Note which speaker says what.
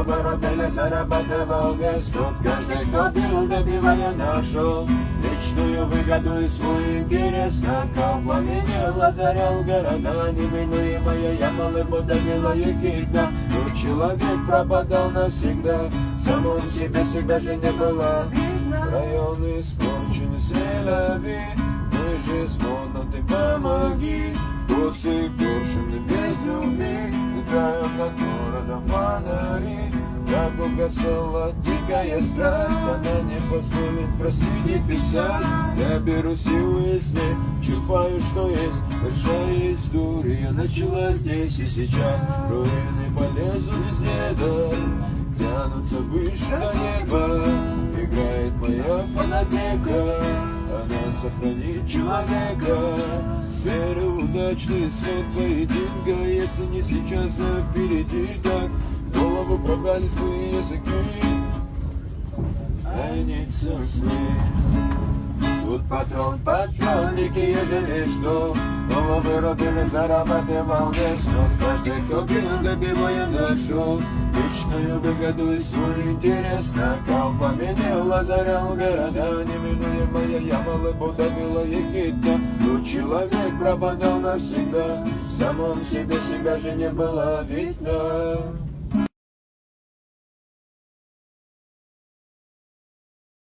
Speaker 1: Головы рубили, зарабатывал вес. Тут каждый, кто бил, добивая, нашел личную выгоду и свой интерес. Накал пламенел, озарял города. Неминуемая яма давила ехидна. Тут человек пропадал навсегда. Сам он себе, себя же не было видно. Район испорчен, селяви. Мы же но ты помоги. Косы брошены без любви. Летаем над городом фонари. Как угасала дикая страсть. Она не позволит просить и писать. Я беру силы из ней, черпаю, что есть. Большая история началась здесь и сейчас. Руины полезут везде, да, тянутся выше до неба. Играет моя фонотека, она сохранит человека. Верю в удачный исход поединка. Если не сейчас, то впереди так. Голову пробрали злые языки. I need some sleep. Тут патронники, ежели что. Головы рубили, зарабатывал вес. Но каждый, кто бил, добивая, нашел личную выгоду и свой интерес. Накал пламенел, озарял города. Неминуемая яма давила ехидна. Тут человек пропадал навсегда. В самом себе, себя же не было видно.